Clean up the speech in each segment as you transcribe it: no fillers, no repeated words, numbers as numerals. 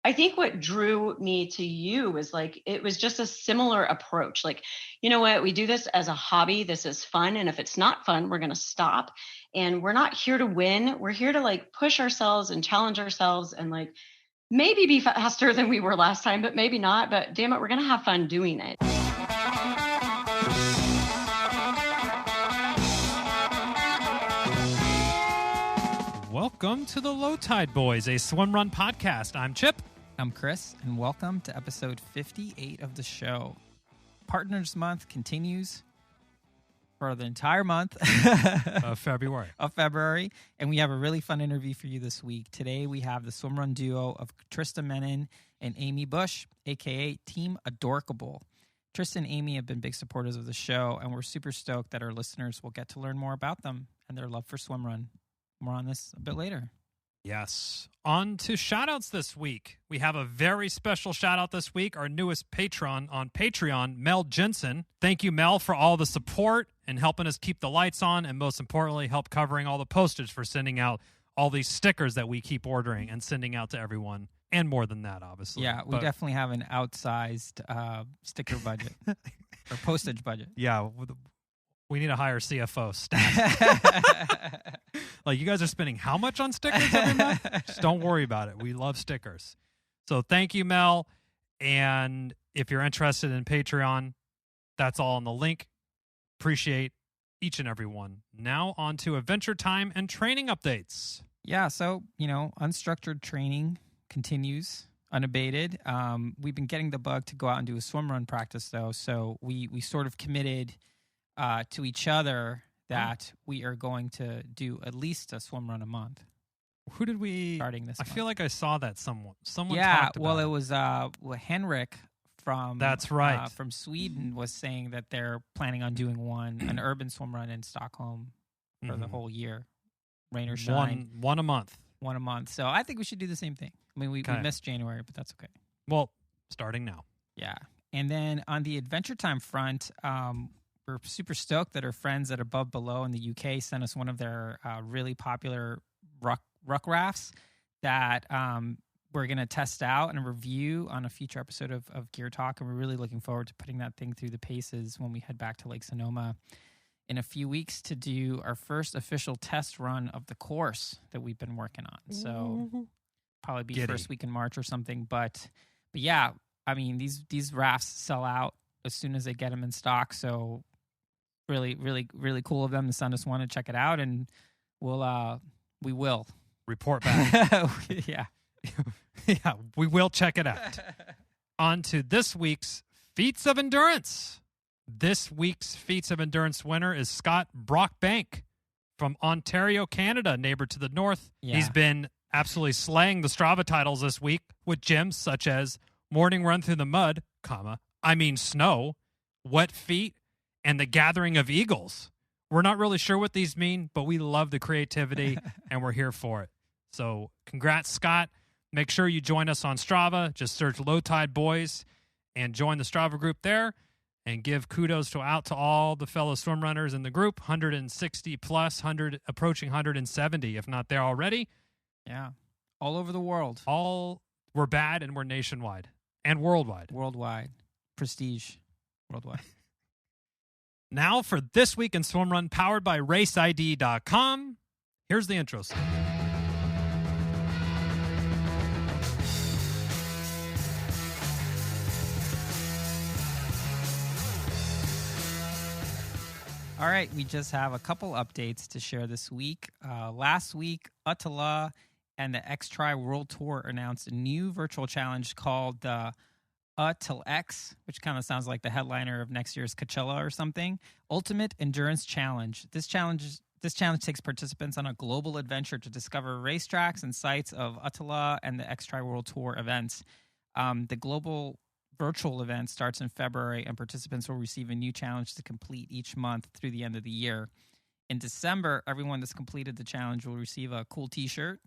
I think what drew me to you was like, it was just a similar approach. Like, you know what, we do this as a hobby. This is fun. And if it's not fun, we're going to stop. And we're not here to win. We're here to like push ourselves and challenge ourselves and like maybe be faster than we were last time, but maybe not. But damn it, we're going to have fun doing it. Welcome to the Low Tide Boyz, a Swimrun Podcast. I'm Chip. I'm Chris, and welcome to episode 58 of the show. Partners Month continues for the entire month of February. And we have a really fun interview for you this week. Today, we have the swimrun duo of Trista Mennen and Amy Bush, A.K.A Team ADORKable. Trista and Amy have been big supporters of the show, and we're super stoked that our listeners will get to learn more about them and their love for swimrun. More on this a bit later. Yes. On to shoutouts this week. We have a very special shoutout this week. Our newest patron on Patreon, Mel Jensen. Thank you, Mel, for all the support and helping us keep the lights on, and most importantly, help covering all the postage for sending out all these stickers that we keep ordering and sending out to everyone. And more than that, obviously. Yeah, we definitely have an outsized sticker budget or postage budget. Yeah, we need a higher CFO staff. Like, you guys are spending how much on stickers every month? Just don't worry about it. We love stickers. So thank you, Mel. And if you're interested in Patreon, that's all in the link. Appreciate each and every one. Now on to Adventure Time and training updates. Yeah, so, unstructured training continues unabated. We've been getting the bug to go out and do a swim run practice, though. So we sort of committed to each other that we are going to do at least a swim run a month. Who did we starting this month. feel like I saw that someone yeah, talked about well, it was Henrik from that's right from Sweden was saying that they're planning on doing an urban swim run in Stockholm for the whole year, rain or shine. One a month. So I think we should do the same thing. I mean, we missed January, but that's okay. Well, starting now. Yeah. And then on the Adventure Time front, we're super stoked that our friends at Above Below in the UK sent us one of their really popular Ruckrafts that we're going to test out and review on a future episode of Gear Talk. And we're really looking forward to putting that thing through the paces when we head back to Lake Sonoma in a few weeks to do our first official test run of the course that we've been working on. So probably be first week in March or something. But yeah, I mean, these rafts sell out as soon as they get them in stock. So really, really, really cool of them to send us one to check it out, and we will report back. Yeah. Yeah, we will check it out. On to this week's Feats of Endurance. This week's Feats of Endurance winner is Scott Brockbank from Ontario, Canada, neighbor to the north. Yeah. He's been absolutely slaying the Strava titles this week with gyms such as Morning Run Through the Mud, snow, Wet Feet, and the Gathering of Eagles. We're not really sure what these mean, but we love the creativity, and we're here for it. So congrats, Scott. Make sure you join us on Strava. Just search Low Tide Boyz and join the Strava group there, and give kudos out to all the fellow swim runners in the group, 160 plus, approaching 170, if not there already. Yeah, all over the world. We're bad, and we're nationwide and worldwide. Prestige worldwide. Now for This Week in Swimrun, powered by RaceID.com. Here's the intro song. All right, we just have a couple updates to share this week. Last week, Attila and the X-Tri World Tour announced a new virtual challenge called the Till X, which kind of sounds like the headliner of next year's Coachella or something. Ultimate Endurance Challenge. This challenge takes participants on a global adventure to discover racetracks and sites of Attila and the X-Tri World Tour events. The global virtual event starts in February, and participants will receive a new challenge to complete each month through the end of the year. In December, everyone that's completed the challenge will receive a cool T-shirt,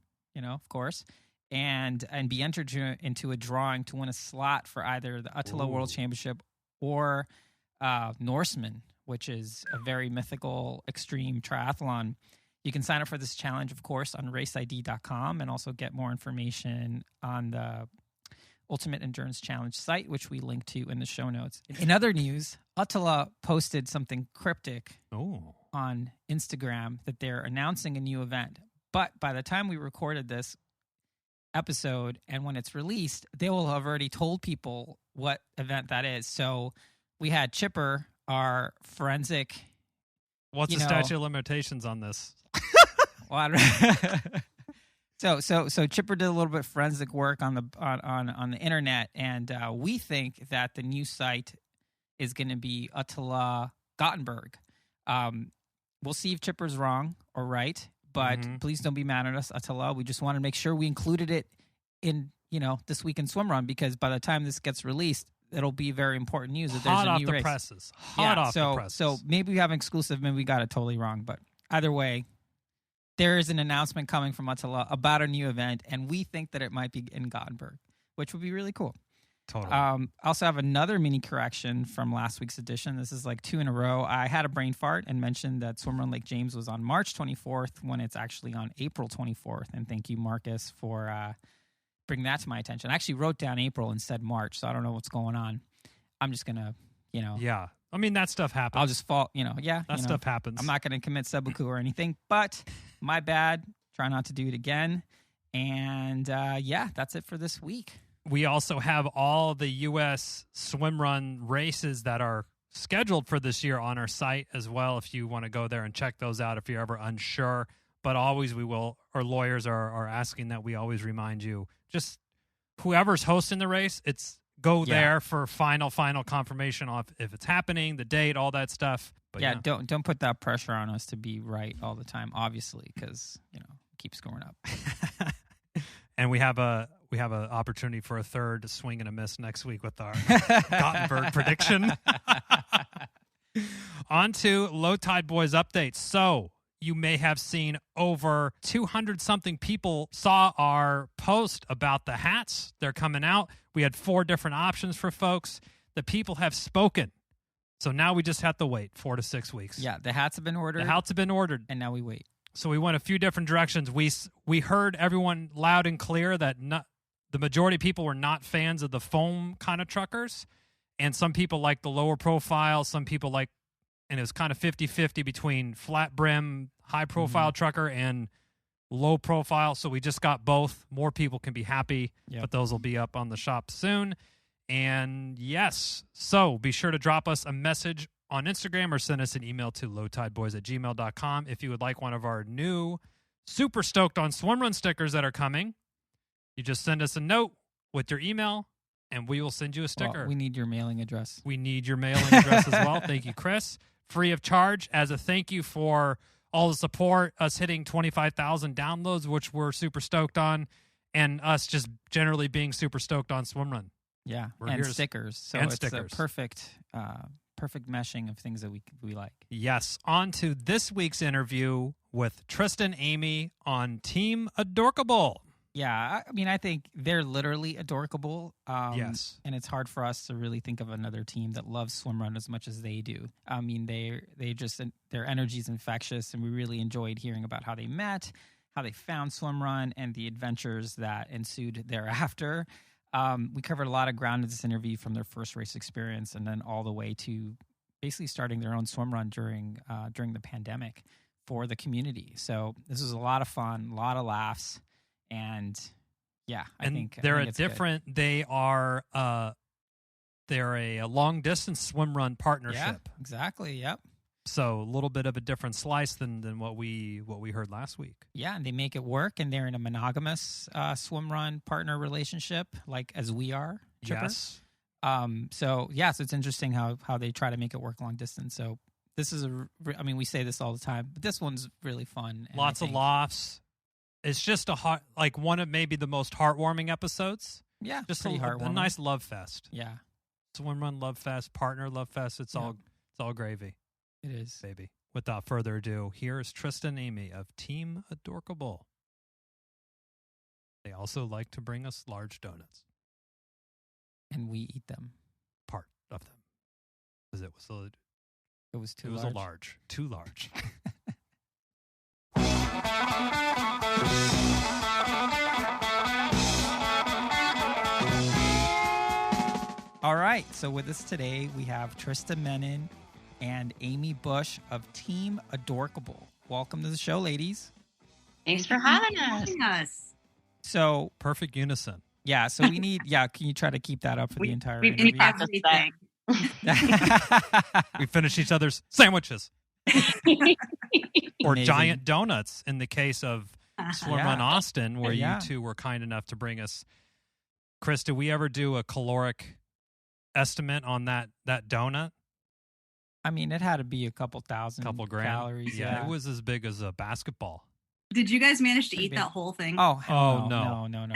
of course, and be entered into a drawing to win a slot for either the Attila World Championship or Norseman, which is a very mythical extreme triathlon. You can sign up for this challenge, of course, on raceid.com and also get more information on the Ultimate Endurance Challenge site, which we link to in the show notes. In other news, A.K.A posted something cryptic on Instagram that they're announcing a new event. But by the time we recorded this episode and when it's released, they will have already told people what event that is. So we had Chipper, our forensic. What's the statute of limitations on this? Well, I don't So Chipper did a little bit of forensic work on the internet, and we think that the new site is going to be A.K.A Gothenburg. We'll see if Chipper's wrong or right, but please don't be mad at us, A.K.A. We just want to make sure we included it in this week in Swimrun, because by the time this gets released, it'll be very important news that there's a new race. Hot off the presses. So maybe we have an exclusive, maybe we got it totally wrong, but either way, there is an announcement coming from A.K.A about a new event, and we think that it might be in Gothenburg, which would be really cool. Totally. I also have another mini correction from last week's edition. This is like 2 in a row. I had a brain fart and mentioned that Swimrun Lake James was on March 24th when it's actually on April 24th. And thank you, Marcus, for bringing that to my attention. I actually wrote down April and said March, so I don't know what's going on. I'm just going to, Yeah. I mean, that stuff happens. I'll just fall, That stuff happens. I'm not going to commit seppuku or anything, but my bad. Try not to do it again. And that's it for this week. We also have all the U.S. swimrun races that are scheduled for this year on our site as well, if you want to go there and check those out if you're ever unsure. But always our lawyers are asking that we always remind you, just whoever's hosting the race, go there for final confirmation of if it's happening, the date, all that stuff. But don't put that pressure on us to be right all the time, obviously, because keep scoring up. And we have an opportunity for a third swing and a miss next week with our Gothenburg prediction. On to Low Tide Boyz updates. So you may have seen over 200-something people saw our post about the hats. They're coming out. We had 4 different options for folks. The people have spoken. So now we just have to wait 4 to 6 weeks. Yeah, the hats have been ordered. And now we wait. So we went a few different directions. We heard everyone loud and clear that the majority of people were not fans of the foam kind of truckers. And some people like the lower profile. Some people and it was kind of 50-50 between flat brim, high profile trucker and low profile. So we just got both. More people can be happy, but those will be up on the shop soon. And yes, so be sure to drop us a message on Instagram or send us an email to lowtideboys@gmail.com if you would like one of our new Super Stoked on Swimrun stickers that are coming. You just send us a note with your email, and we will send you a sticker. Well, we need your mailing address. We need your mailing address as well. Thank you, Chris. Free of charge as a thank you for all the support, us hitting 25,000 downloads, which we're super stoked on, and us just generally being super stoked on Swimrun. Yeah, and stickers. So it's a perfect meshing of things that we like. Yes. On to this week's interview with Trista and Amy on Team ADORKable. Yeah, I mean, I think they're literally adorkable. Yes. And it's hard for us to really think of another team that loves swimrun as much as they do. I mean, their energy is infectious, and we really enjoyed hearing about how they met, how they found swimrun, and the adventures that ensued thereafter. We covered a lot of ground in this interview, from their first race experience and then all the way to basically starting their own swimrun during the pandemic for the community. So this was a lot of fun, a lot of laughs, and I think they're good. They are they're a long distance swimrun partnership. Yeah, exactly. Yep. So a little bit of a different slice than what we heard last week. Yeah, and they make it work, and they're in a monogamous swimrun partner relationship, like as we are. Chipper. Yes. So it's interesting how they try to make it work long distance. So this is we say this all the time, but this one's really fun. Lots of laughs. It's just one of maybe the most heartwarming episodes. Yeah, just pretty heartwarming. A nice love fest. Yeah, swimrun love fest, partner love fest. It's all gravy. It is, baby. Without further ado, here is Trista and Amy of Team ADORKable. They also like to bring us large donuts, and we eat them. Part of them, because it was too large. Too large. right. So with us today, we have Trista Mennen and Amy Bush of Team ADORKable. Welcome to the show, ladies. Thanks for having us. So Perfect unison. yeah, so we need, can you try to keep that up for the entire We interview? need everything. We finish each other's sandwiches. Or Amazing. giant donuts in the case of Swimrun Yeah. Austin, where Yeah. you two were kind enough to bring us. Chris, did we ever do a caloric estimate on that donut? I mean, it had to be a couple thousand Couple grand calories. Yeah, it was as big as a basketball. Did you guys manage to Pretty eat big. that whole thing? Oh, hell Oh, no. no. No.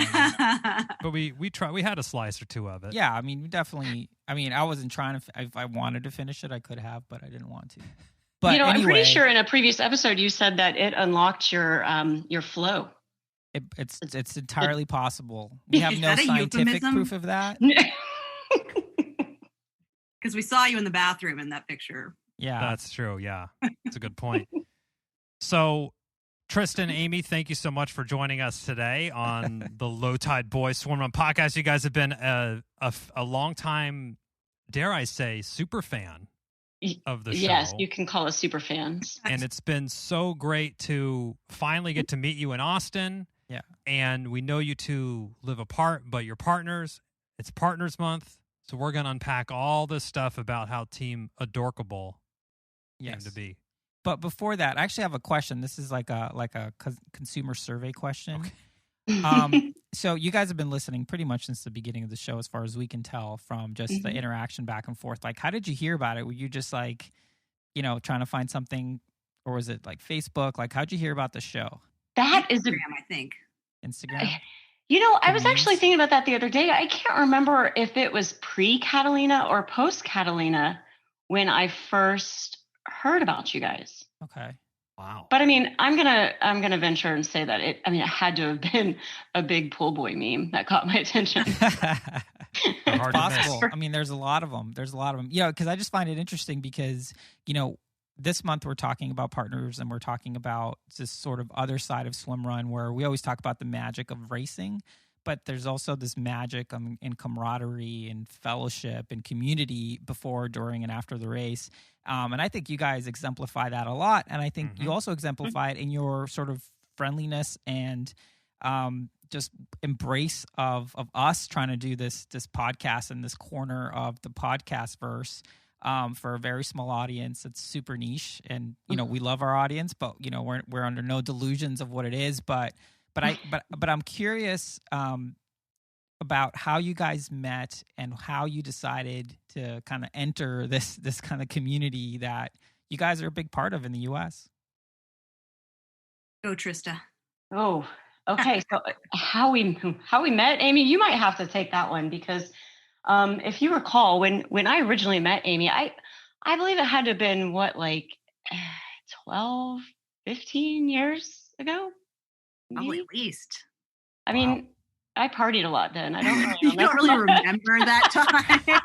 But we tried. We had a slice or two of it. Yeah, I mean, we definitely. I mean, I wasn't trying to. If I wanted to finish it, I could have, but I didn't want to. But I'm anyway, pretty sure in a previous episode you said that it unlocked your flow. it's entirely possible. We have Is no that a scientific euphemism? proof of that. Because we saw you in the bathroom in that picture. Yeah, That's true. Yeah, it's a good point. So, Trista and Amy, thank you so much for joining us today on the Low Tide Boyz Swimrun Podcast. You guys have been a long time, dare I say, super fan of the show. Yes, you can call us super fans. And it's been so great to finally get to meet you in Austin. Yeah. And we know you two live apart, but you're partners. It's Partners Month. So we're going to unpack all this stuff about how Team ADORKable came yes. to be. But before that, I actually have a question. This is like a consumer survey question. Okay. So you guys have been listening pretty much since the beginning of the show, as far as we can tell from just the interaction back and forth. Like, how did you hear about it? Were you just like, trying to find something, or was it like Facebook? Like, how'd you hear about the show? That is a Instagram, I think. Instagram? I was actually thinking about that the other day. I can't remember if it was pre-Catalina or post-Catalina when I first heard about you guys. Okay. Wow. But I mean, I'm gonna venture and say that it had to have been a big pool boy meme that caught my attention. Hard to Possible. miss. I mean, there's a lot of them. Because I just find it interesting because, this month we're talking about partners and we're talking about this sort of other side of swimrun where we always talk about the magic of racing, but there's also this magic in camaraderie and fellowship and community before, during, and after the race. And I think you guys exemplify that a lot. And I think you also exemplify it in your sort of friendliness and just embrace of us trying to do this podcast in this corner of the podcast verse. For a very small audience, it's super niche, and we love our audience, but we're under no delusions of what it is. But I'm curious about how you guys met and how you decided to kind of enter this kind of community that you guys are a big part of in the U.S. Go, Trista. Oh, okay. So how we met, Amy, you might have to take that one because if you recall, when I originally met Amy, I believe it had to have been 12, 15 years ago. Probably Maybe? at least. I mean, I partied a lot then. I don't really You don't really remember that time.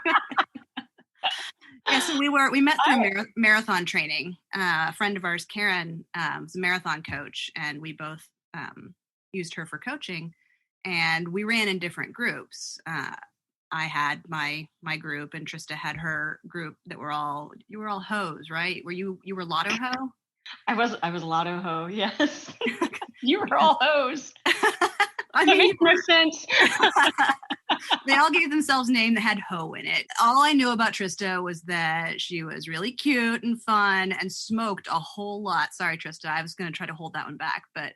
Yeah, so we met through marathon training. A friend of ours, Karen, was a marathon coach, and we both used her for coaching. And we ran in different groups. I had my group, and Trista had her group that you were all hoes, right? You were Lotto Ho? I was Lotto Ho, yes. You were all hoes. I That mean, makes no sense. they all gave themselves a name that had ho in it. All I knew about Trista was that she was really cute and fun and smoked a whole lot. Sorry, Trista, I was going to try to hold that one back, but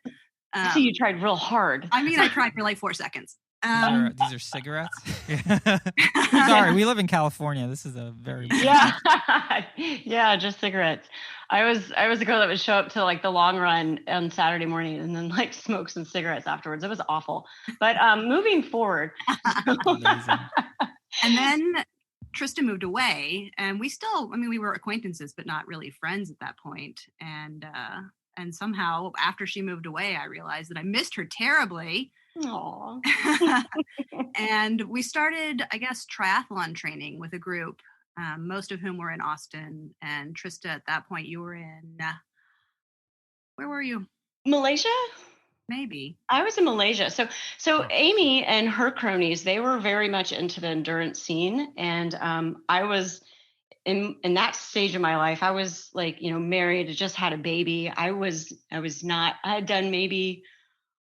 I see you tried real hard. I mean, I tried for like 4 seconds. These are cigarettes. Sorry, we live in California. This is a very yeah, just cigarettes. I was a girl that would show up to like the long run on Saturday morning and then like smoke some cigarettes afterwards. It was awful. But moving forward, Amazing. And then Trista moved away, and we were acquaintances, but not really friends at that point. And somehow after she moved away, I realized that I missed her terribly. Aww. And we started, I guess, triathlon training with a group, most of whom were in Austin. And Trista, at that point, you were in, where were you? Malaysia? Maybe. I was in Malaysia. So Amy and her cronies, they were very much into the endurance scene. And I was in that stage of my life. I was like, married, just had a baby. I was not, I had done maybe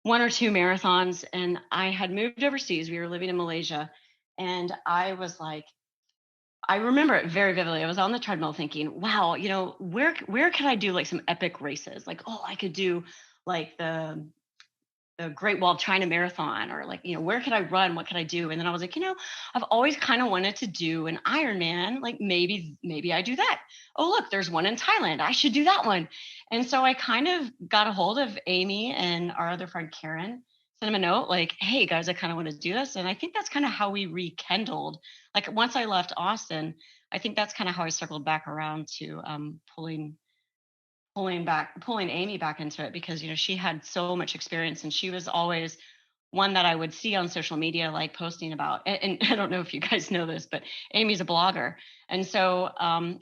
1 or 2 marathons, and I had moved overseas. We were living in Malaysia. And I was like, I remember it very vividly. I was on the treadmill thinking, wow, where could I do like some epic races? Like, oh, I could do like the Great Wall of China Marathon, or like, where could I run? What could I do? And then I was like, I've always kind of wanted to do an Ironman. Like maybe I do that. Oh, look, there's one in Thailand. I should do that one. And so I kind of got a hold of Amy and our other friend, Karen, sent them a note like, hey guys, I kind of want to do this. And I think that's kind of how we rekindled. Like once I left Austin, I think that's kind of how I circled back around to pulling Amy back into it, because she had so much experience, and she was always one that I would see on social media, like posting about, and I don't know if you guys know this, but Amy's a blogger. And so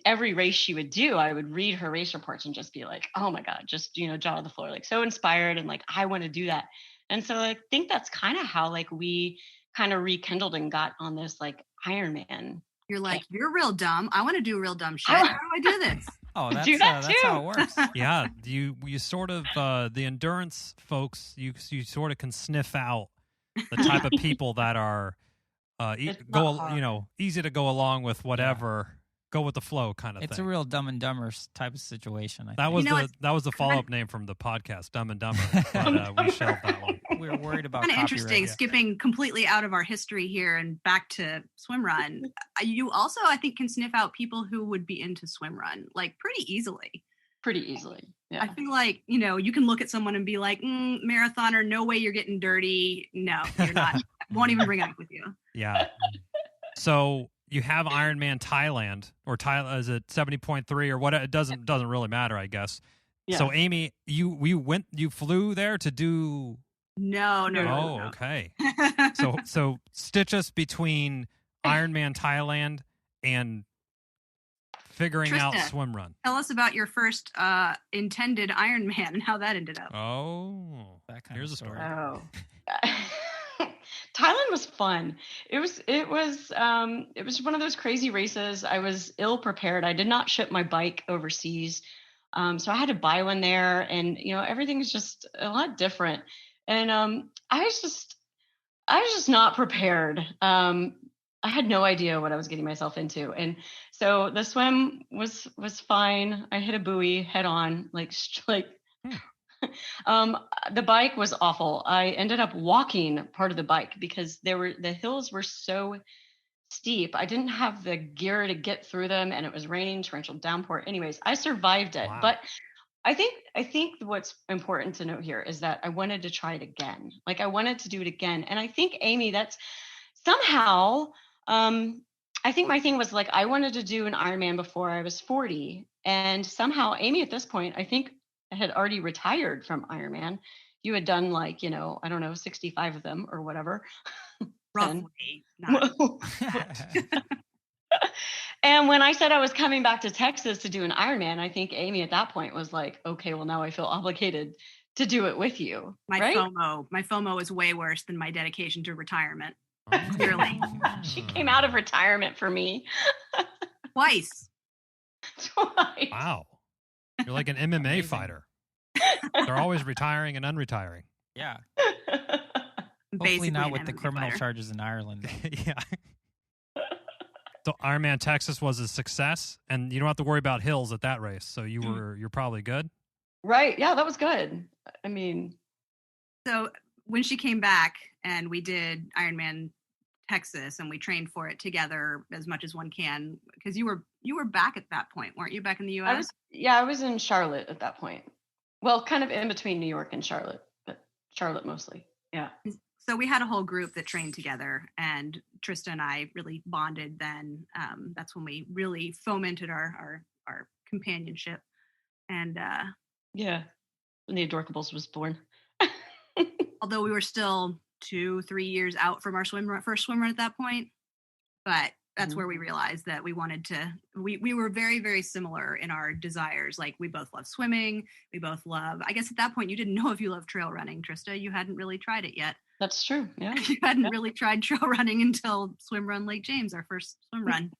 every race she would do, I would read her race reports and just be like, oh my God, just, jaw to the floor, like so inspired. And like, I want to do that. And so I think that's kind of how like we kind of rekindled and got on this like Ironman. You're like, you're real dumb. I want to do real dumb shit. How do I do this? Oh, that's how it works. Yeah, you sort of the endurance folks. You sort of can sniff out the type of people that are easy to go along with whatever, go with the flow kind of thing. It's a real Dumb and Dumber type of situation. That was the follow up name from the podcast, Dumb and Dumber. But we shelved that one. We were worried about kind of interesting. Yeah. Skipping completely out of our history here and back to Swimrun. You also, I think, can sniff out people who would be into Swimrun like pretty easily. Yeah. I feel like, you can look at someone and be like, marathoner, no way you're getting dirty. No, you're not. Won't even bring it up with you. Yeah. So you have Ironman Thailand, or is it 70.3 or what? It doesn't really matter, I guess. Yeah. So Amy, you flew there to do. No. Okay. So stitch us between Ironman Thailand and figuring Trista, out Swimrun. Tell us about your first intended Ironman and how that ended up. Oh, here's a story. Oh. Thailand was fun. It was one of those crazy races. I was ill prepared. I did not ship my bike overseas. So I had to buy one there, and everything is just a lot different. And I was just not prepared. I had no idea what I was getting myself into. And so the swim was fine. I hit a buoy head on, the bike was awful. I ended up walking part of the bike because the hills were so steep. I didn't have the gear to get through them, and it was raining, torrential downpour. Anyways, I survived it. Wow. But I think what's important to note here is that I wanted to try it again. Like I wanted to do it again. And I think, Amy, that's somehow, I think my thing was like, I wanted to do an Ironman before I was 40. And somehow, Amy, at this point, I think I had already retired from Ironman. You had done 65 of them or whatever. Roughly. And when I said I was coming back to Texas to do an Ironman, I think Amy at that point was like, okay, well now I feel obligated to do it with you. My FOMO is way worse than my dedication to retirement. Clearly. She came out of retirement for me. Twice. Wow. You're like an MMA fighter. They're always retiring and unretiring. Yeah. Hopefully not with the criminal charges in Ireland. Yeah. So Ironman Texas was a success, and you don't have to worry about hills at that race. So you're probably good. Right. Yeah, that was good. I mean, so when she came back and we did Ironman Texas and we trained for it together as much as one can, because you were back at that point, weren't you? Back in the U.S. I was in Charlotte at that point. Well, kind of in between New York and Charlotte, but Charlotte mostly. Yeah. So we had a whole group that trained together, and Trista and I really bonded then. That's when we really fomented our companionship. And when the Adorkables was born. Although we were still 2-3 years out from our first swimrun at that point. But that's where we realized that we wanted to, we were very, very similar in our desires. Like we both love swimming. We both love, I guess at that point you didn't know if you loved trail running, Trista. You hadn't really tried it yet. That's true. Yeah. You hadn't really tried trail running until Swimrun Lake James, our first swim run.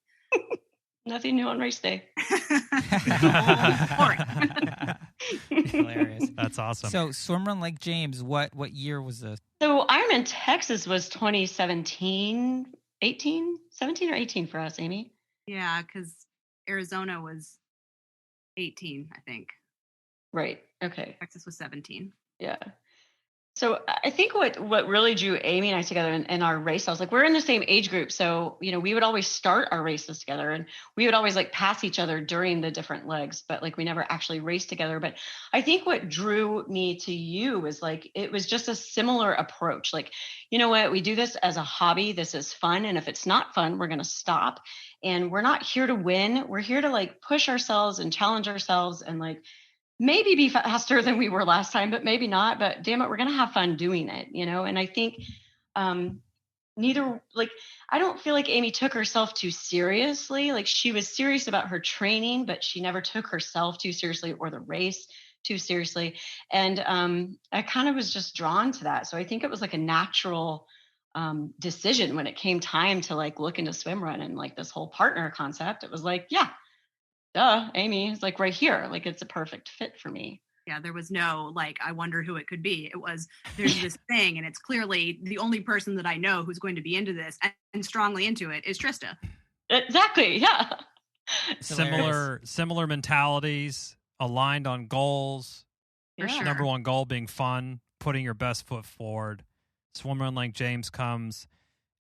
Nothing new on race day. Hilarious. That's awesome. So Swimrun Lake James, what year was this? So Ironman Texas was 2017, 17 or 18 for us, Amy. Yeah, because Arizona was 18, I think. Right. Okay. Texas was 17. Yeah. So I think what really drew Amy and I together in our race, I was like, we're in the same age group. So, we would always start our races together and we would always like pass each other during the different legs, but like we never actually raced together. But I think what drew me to you was like, it was just a similar approach. Like, you know what, we do this as a hobby. This is fun. And if it's not fun, we're going to stop. And we're not here to win. We're here to like push ourselves and challenge ourselves and like, maybe be faster than we were last time, but maybe not. But damn it, we're going to have fun doing it, And I think I don't feel like Amy took herself too seriously. Like she was serious about her training, but she never took herself too seriously or the race too seriously. And I kind of was just drawn to that. So I think it was like a natural decision when it came time to like look into swimrun and like this whole partner concept. It was like, yeah. Duh, Amy is like right here. Like it's a perfect fit for me. Yeah, there was no like, I wonder who it could be. It was, there's this thing and it's clearly the only person that I know who's going to be into this and strongly into it is Trista. Exactly, yeah. Similar mentalities, aligned on goals. For sure. Number one goal being fun, putting your best foot forward. Swimrun Lake James comes.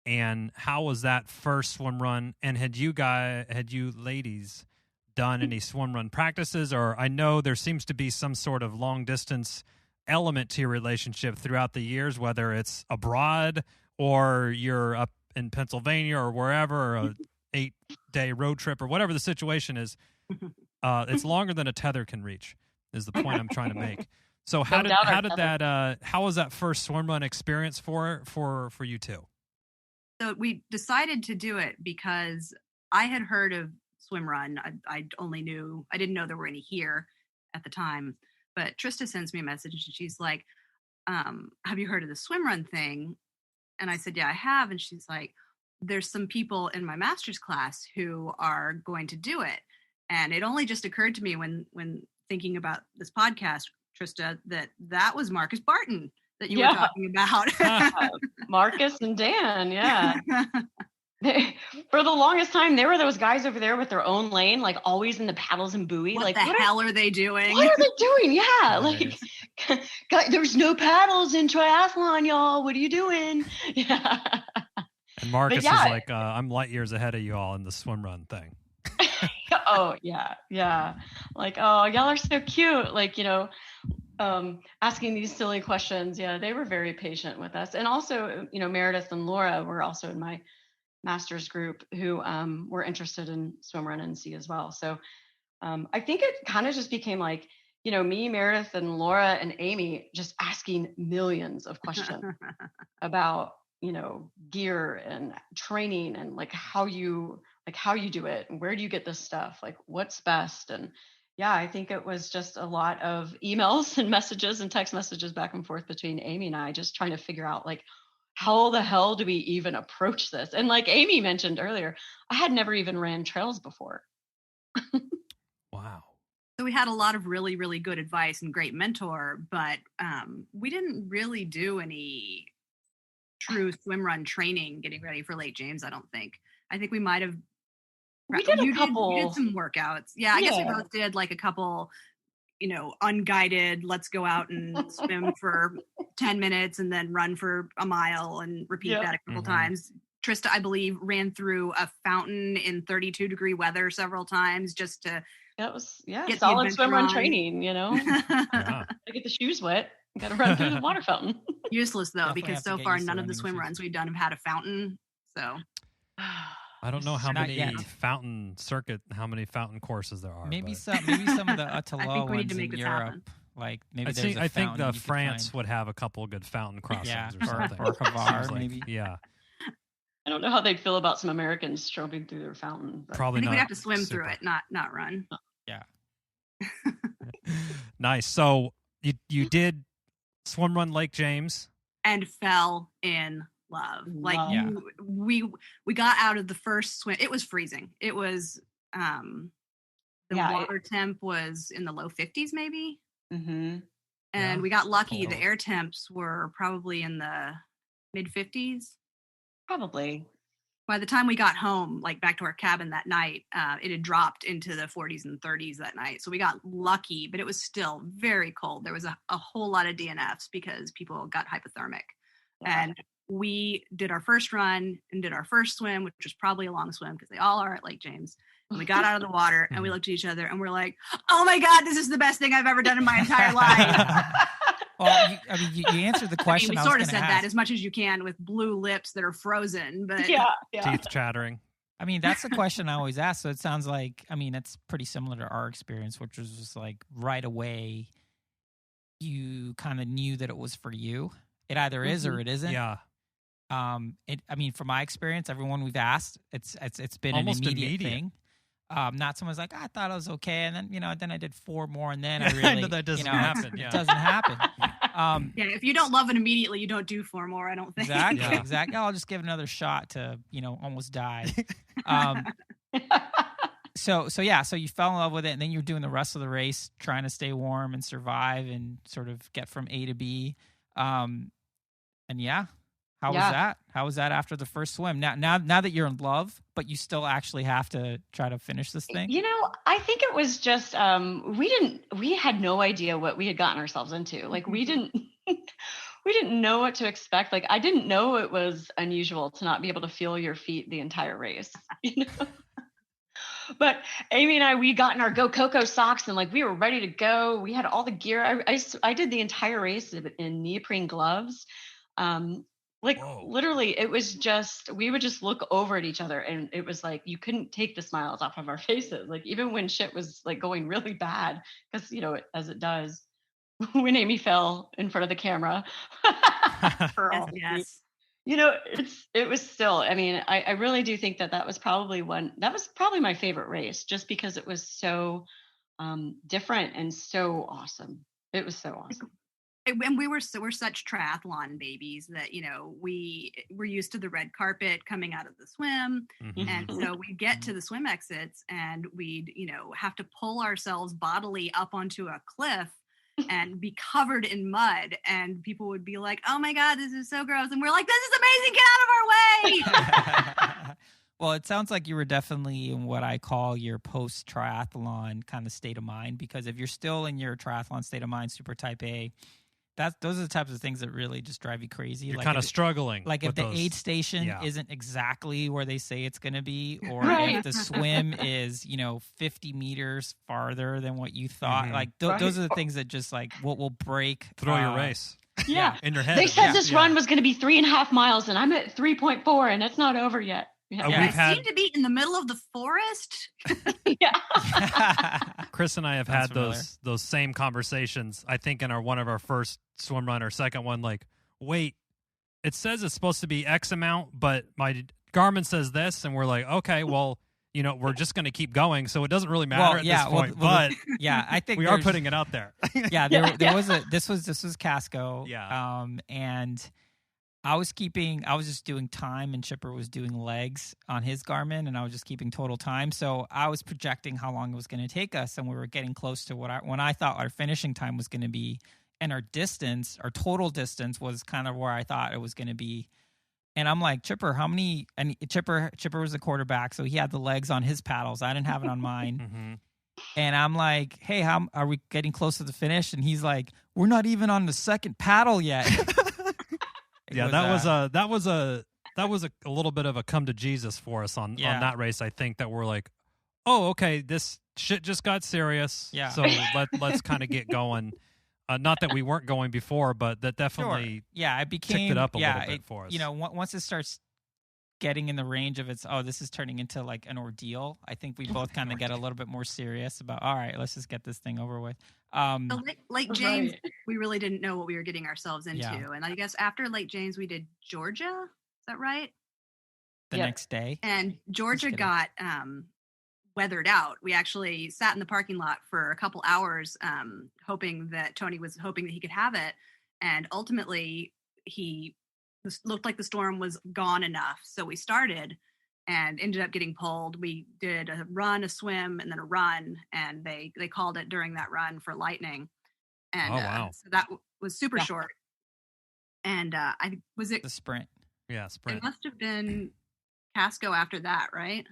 And how was that first swim run? And had you ladies done any swim run practices? Or I know there seems to be some sort of long distance element to your relationship throughout the years, whether it's abroad or you're up in Pennsylvania or wherever, or a 8-day road trip or whatever the situation is. It's longer than a tether can reach is the point I'm trying to make. So how was that first swim run experience for you two? So we decided to do it because I had heard of Swimrun. I didn't know there were any here at the time, but Trista sends me a message and she's like, have you heard of the Swimrun thing? And I said, yeah, I have. And she's like, there's some people in my master's class who are going to do it. And it only just occurred to me when thinking about this podcast, Trista, that was Marcus Barton that you were talking about. Marcus and Dan, yeah. For the longest time, there were those guys over there with their own lane, like always in the paddles and buoy. What hell are they doing? What are they doing? Yeah, like there's no paddles in triathlon, y'all. What are you doing? Yeah. And Marcus is like, I'm light years ahead of you all in the swim run thing. Oh yeah. Like, oh, y'all are so cute. Like, asking these silly questions. Yeah, they were very patient with us, and also, Meredith and Laura were also in my master's group who were interested in swimrun and sea as well. So I think it kind of just became like, me, Meredith, and Laura and Amy just asking millions of questions about, gear and training and like how you do it and where do you get this stuff, like what's best. And yeah, I think it was just a lot of emails and messages and text messages back and forth between Amy and I, just trying to figure out like, how the hell do we even approach this? And like Amy mentioned earlier, I had never even ran trails before. Wow. So we had a lot of really, really good advice and great mentor, but we didn't really do any true swim run training getting ready for Lake James, I don't think. I think we might have. We did a couple. You did some workouts. Yeah, I guess we both did like a couple, unguided, let's go out and swim for 10 minutes and then run for a mile and repeat that a couple times. Trista, I believe, ran through a fountain in 32-degree weather several times just to get solid swim run training, Yeah. To get the shoes wet. Got to run through the water fountain. Useless though, Definitely because so far none of the swim runs we've done have had a fountain. So I don't know how many fountain courses there are. Maybe some of the Atala ones in Europe. Happen. Like maybe I think the France would have a couple of good fountain crossings or something. Or Havar, maybe. Yeah. I don't know how they'd feel about some Americans strolling through their fountain. But. I Probably think not. we'd have to swim super. through it, not run. Yeah. Nice. So you did swim run Lake James. And fell in love. Like Yeah. we got out of the first swim. It was freezing. It was the water temp was in the low 50s maybe. Mm-hmm. And we got lucky. Oh. The air temps were probably in the mid 50s. Probably. By the time we got home, like back to our cabin that night, it had dropped into the 40s and 30s that night. So we got lucky, but it was still very cold. There was a whole lot of DNFs because people got hypothermic. Yeah. And we did our first run and did our first swim, which was probably a long swim because they all are at Lake James. And we got out of the water and we looked at each other and we're like, oh my God, this is the best thing I've ever done in my entire life. Well, you answered the question. I mean, we sort of said that as much as you can with blue lips that are frozen, but yeah. Teeth chattering. I mean, that's the question I always ask. So it sounds like, I mean, it's pretty similar to our experience, which was just like right away, you kind of knew that it was for you. It either is or it isn't. Yeah. I mean, from my experience, everyone we've asked, it's been Almost an immediate immediate. thing. Not someone's like, I thought it was okay, and then then I did 4 more, and then I really that doesn't it's- happen. It Yeah. doesn't happen. yeah, if you don't love it immediately, you don't do 4 more, I don't think. Exactly. Yeah. Exactly. I'll just give it another shot to almost die. So you fell in love with it, and then you're doing the rest of the race, trying to stay warm and survive, and sort of get from A to B. And how was that? How was that after the first swim? Now that you're in love, but you still actually have to try to finish this thing. I think it was just we had no idea what we had gotten ourselves into. Like we didn't know what to expect. Like I didn't know it was unusual to not be able to feel your feet the entire race. But Amy and we got in our Go Coco socks and like we were ready to go. We had all the gear. I did the entire race in neoprene gloves. Whoa. Literally, it was just, we would just look over at each other and it was like, you couldn't take the smiles off of our faces. Like even when shit was like going really bad, because, as it does, when Amy fell in front of the camera. For all Yes. it was still, I mean, I really do think that was probably my favorite race just because it was so different and so awesome. It was so awesome. And we're such triathlon babies that we were used to the red carpet coming out of the swim, and so we get to the swim exits and we'd have to pull ourselves bodily up onto a cliff and be covered in mud, and people would be like, "Oh my God, this is so gross," and we're like, "This is amazing! Get out of our way!" Well, it sounds like you were definitely in what I call your post-triathlon kind of state of mind, because if you're still in your triathlon state of mind, super type A, those are the types of things that really just drive you crazy. You're kind of struggling. Like if the aid station isn't exactly where they say it's going to be, or if the swim is 50 meters farther than what you thought, like those are the things that just like will break. Throw your race. Yeah, in your head. They said this run was going to be 3.5 miles, and I'm at 3.4, and it's not over yet. I seem to be in the middle of the forest. Yeah. Chris and I have Sounds had familiar. those same conversations. I think in one of our first swim run or second one, like, wait, it says it's supposed to be X amount, but my Garmin says this, and we're like, okay, well, we're just going to keep going, so it doesn't really matter at this point. But I think we are putting it out there. There was this was Casco. Yeah. And I was just doing time, and Chipper was doing legs on his Garmin, and I was just keeping total time. So I was projecting how long it was going to take us, and we were getting close to when I thought our finishing time was going to be, and our total distance was kind of where I thought it was going to be. And I'm like, Chipper, how many? And Chipper was the quarterback, so he had the legs on his paddles. I didn't have it on mine. And I'm like, hey, how are we getting close to the finish? And he's like, we're not even on the second paddle yet. That was a little bit of a come to Jesus for us on that race. I think that we're like, oh, okay, this shit just got serious. Yeah. So let's kind of get going. Not that we weren't going before, but that definitely it became ticked it up a little bit for us. Once it starts getting in the range of this is turning into like an ordeal, I think we both kind of get a little bit more serious about, all right, let's just get this thing over with. So Lake James, we really didn't know what we were getting ourselves into. And I guess after Lake James, we did Georgia. Is that right? the next day. And Georgia got weathered out. We actually sat in the parking lot for a couple hours, hoping that Tony was hoping that he could have it. And ultimately, looked like the storm was gone enough. So we started and ended up getting pulled. We did a run, a swim, and then a run. And they called it during that run for lightning. And wow. So that was super short. And was it the sprint? Yeah, sprint. It must have been Casco after that, right?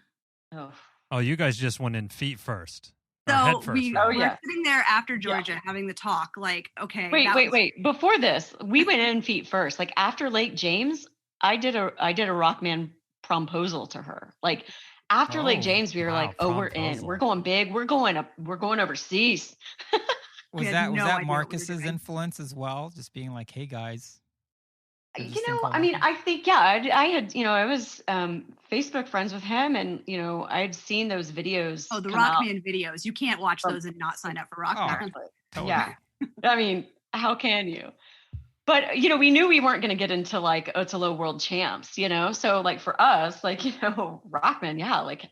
Oh, you guys just went in feet first. So first, we right? were sitting there after Georgia having the talk, like, okay. Wait. Before this, we went in feet first. Like after Lake James, I did a Rockman promposal to her. Like after Lake James, we were like, oh, we're in. We're going big. We're going overseas. Was that Marcus's influence as well? Just being like, hey guys. I mean, I think, I had, I was Facebook friends with him, and, I had seen those videos. Oh, the Rockman videos. You can't watch those and not sign up for Rockman. Totally. Yeah. I mean, how can you? But, we knew we weren't going to get into like Othello world champs, so like for us, like, Rockman, like,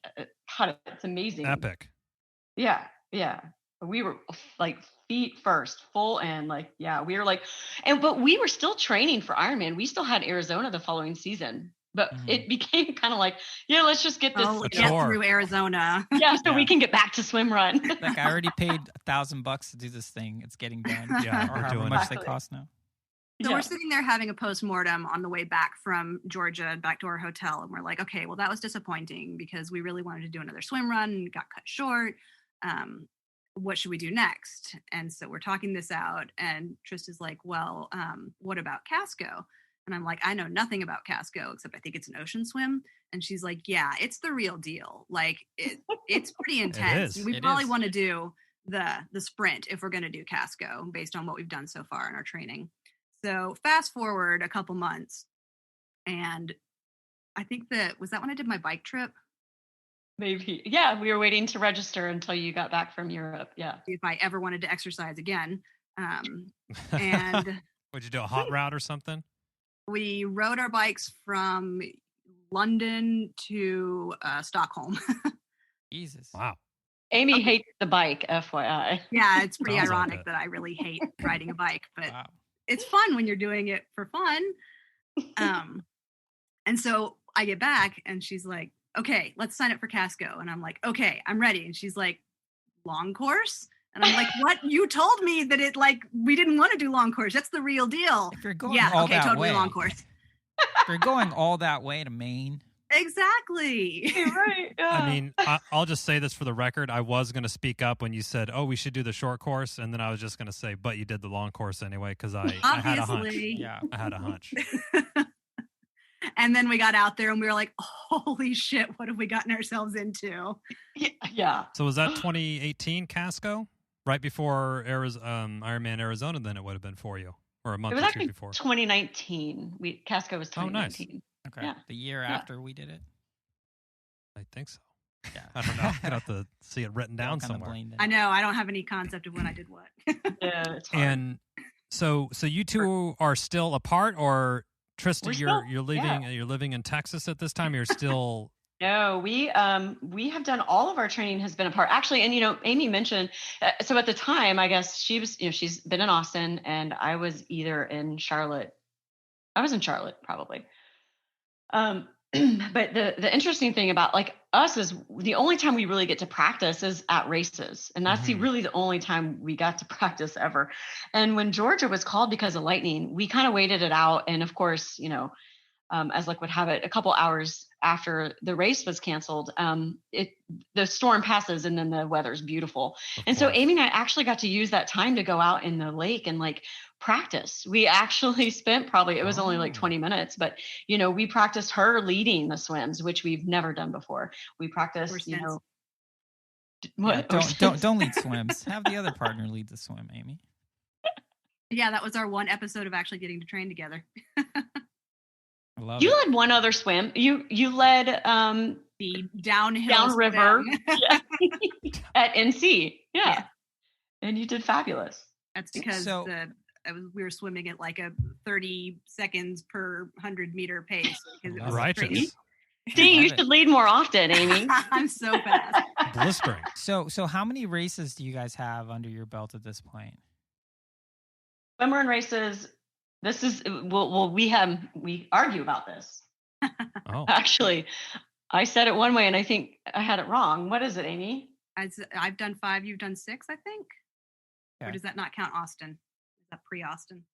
God, it's amazing. Epic. Yeah. We were like feet first, full in, like, we were like, but we were still training for Ironman. We still had Arizona the following season, but it became kind of like, let's just get this through Arizona. So we can get back to Swimrun. Like, I already paid $1,000 to do this thing. It's getting done. Yeah, or however much they cost now. So we're sitting there having a postmortem on the way back from Georgia back to our hotel, and we're like, okay, well, that was disappointing because we really wanted to do another swim run and got cut short. What should we do next? And so we're talking this out, and Trista's like, well, what about Casco? And I'm like, I know nothing about Casco, except I think it's an ocean swim. And she's like, yeah, it's the real deal. Like it's pretty intense. We probably want to do the sprint if we're going to do Casco based on what we've done so far in our training. So fast forward a couple months, and I think was that when I did my bike trip? Maybe. Yeah, we were waiting to register until you got back from Europe. Yeah. If I ever wanted to exercise again. And would you do a hot route or something? We rode our bikes from London to Stockholm. Jesus. Wow. Amy hates the bike, FYI. Yeah, it's pretty ironic that I really hate riding a bike, but it's fun when you're doing it for fun. And so I get back, and she's like, okay, let's sign up for Casco. And I'm like, okay, I'm ready. And she's like, long course? And I'm like, what? You told me that we didn't want to do long course. That's the real deal. If you're going all that totally way, long course. If you're going all that way to Maine. Exactly. Right. Yeah. I mean, I'll just say this for the record. I was going to speak up when you said, oh, we should do the short course. And then I was just going to say, but you did the long course anyway, because I had a hunch. Yeah, I had a hunch. And then we got out there and we were like, holy shit, what have we gotten ourselves into? Yeah. So was that 2018 Casco? Right before Ironman Arizona, then it would have been for you. Or a month or two before. 2019. Casco was 2019. Oh, nice. Okay. Yeah. The year after we did it? I think so. Yeah. I don't know. I'd have to see it written down somewhere. I know. I don't have any concept of when I did what. Yeah, it's hard. And so you two are still apart, or Trista, you're living in Texas at this time. You're still. No, we have done all of our training has been apart. Actually, and Amy mentioned, so at the time, I guess she was, she's been in Austin, and I was either in Charlotte. I was in Charlotte probably. But the interesting thing about like us is the only time we really get to practice is at races. And that's really the only time we got to practice ever. And when Georgia was called because of lightning, we kind of waited it out. And of course, as luck would have it, a couple hours after the race was canceled, the storm passes and then the weather's beautiful. And so Amy and I actually got to use that time to go out in the lake and like practice. We actually spent it was only like 20 minutes, but we practiced her leading the swims, which we've never done before. We practiced, don't lead swims. Have the other partner lead the swim, Amy. Yeah, that was our one episode of actually getting to train together. You led one other swim. You led the downriver at NC. Yeah. And you did fabulous. That's because we were swimming at like a 30 seconds per 100 meter pace. Because it was righteous. See, you should lead more often, Amy. I'm so fast. Blistering. So how many races do you guys have under your belt at this point? Swimrun races. This is we argue about this. Oh, Actually, I said it one way, and I think I had it wrong. What is it, Amy? I've done 5. You've done 6, I think. Okay. Or does that not count Austin? Is that pre-Austin?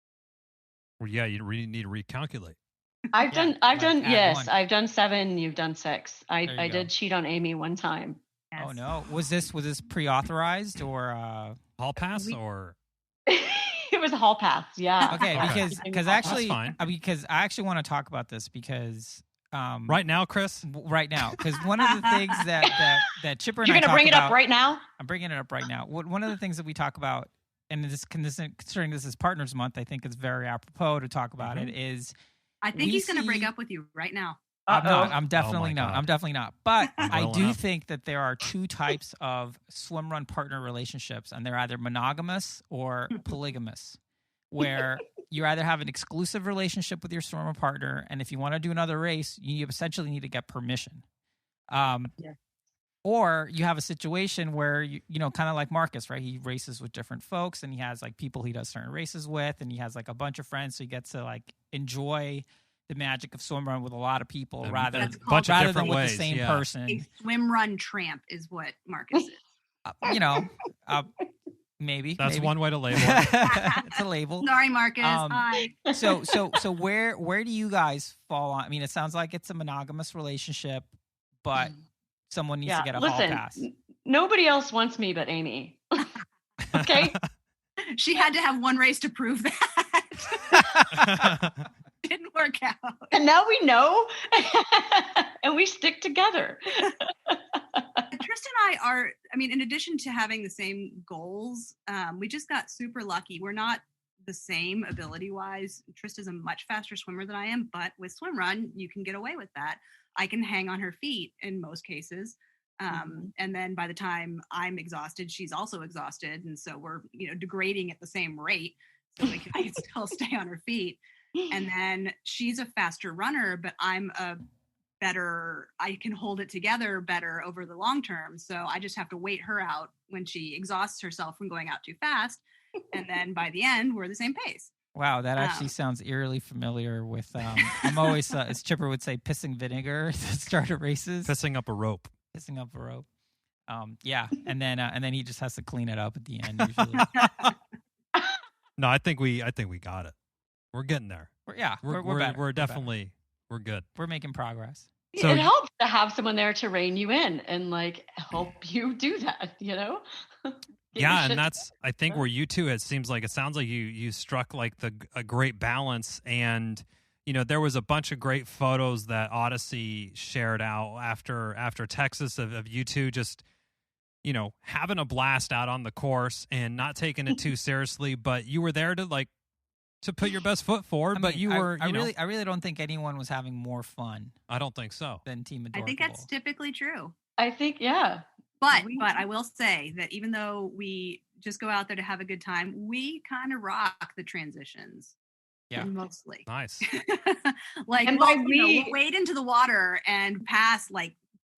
well, yeah. You really need to recalculate. I've done. I've like done. add Yes, one. I've done 7. You've done 6. There you I go. did cheat on Amy one time. Yes. Oh no, was this pre-authorized or? Hall pass We- or It was a hall pass. Yeah. Okay, Okay. because actually, fine. because I actually want to talk about this because right now, Chris? right now, because one of the things that Chipper and You're I gonna talk bring it about, up right now. I'm bringing it up right now. One of the things that we talk about, and considering this is Partners Month, I think it's very apropos to talk about it. Is I think we he's going to break see- up with you right now. I'm not. Uh-oh. I'm definitely Oh my not. God. I'm definitely not. But I'm I rolling do up. think that there are 2 types of swimrun partner relationships, and they're either monogamous or polygamous, where you either have an exclusive relationship with your swimrun partner, and if you want to do another race, you essentially need to get permission. Yeah. Or you have a situation where you know, kind of like Marcus, right? He races with different folks, and he has like people he does certain races with, and he has like a bunch of friends, so he gets to like enjoy the magic of swimrun with a lot of people And rather That's than bunch of rather different than with ways. the same yeah. person. A swim run tramp is what Marcus is. You know, maybe That's maybe. one way to label it. It's a label. Sorry, Marcus. Um, Hi. So where do you guys fall on? I mean, it sounds like it's a monogamous relationship, but someone needs to get a hall Listen, pass. nobody else wants me but Amy. Okay. She had to have one race to prove that. Didn't work out. And now we know, and we stick together. Trista and I are, I mean, in addition to having the same goals, we just got super lucky. We're not the same ability wise. Trista's a much faster swimmer than I am, but with Swimrun, you can get away with that. I can hang on her feet in most cases. And then by the time I'm exhausted, she's also exhausted. And so we're, you know, degrading at the same rate. So we can still stay on her feet. And then she's a faster runner, but I'm a better, I can hold it together better over the long term. So I just have to wait her out when she exhausts herself from going out too fast. And then by the end, we're the same pace. Wow, that actually sounds eerily familiar with. I'm always, as Chipper would say, pissing vinegar at the start of races. Pissing up a rope. Pissing up a rope. Yeah, and then he just has to clean it up at the end usually. No, I think we got it. We're getting there. We're better. We're better. definitely we're good. We're making progress. So- it helps to have someone there to rein you in and like help you do that, you know? Get your Yeah, shit and that's I think where you two it sounds like you struck like a great balance, and you know there was a bunch of great photos that Odyssey shared out after Texas of you two just you know having a blast out on the course and not taking it too seriously, but you were there to put your best foot forward. But you were I really don't think anyone was having more fun I don't think so. than Team ADORKable. I think that's typically true. I think, yeah. But We- I will say that even though we just go out there to have a good time, we kind of rock the transitions. Yeah. Mostly. Nice. Like And we'll, by we'll wade into the water and pass like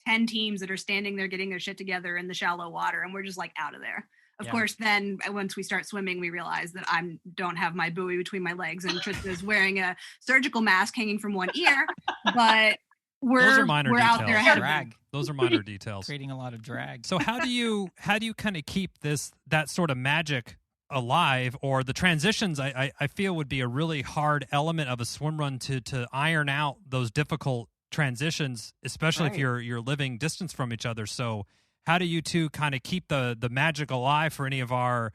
10 teams that are standing there getting their shit together in the shallow water, and we're just like out of there. Of Yeah. course, then once we start swimming, we realize that I don't have my buoy between my legs, and Trista's wearing a surgical mask hanging from one ear. But Those are we're minor out there details. ahead of them. drag, Those are minor details. creating a lot of drag. So how do you kind of keep that sort of magic alive, or the transitions I feel would be a really hard element of a swim run to iron out those difficult transitions, especially if Right. you're living distance from each other. So how do you two kind of keep the magic alive for any of our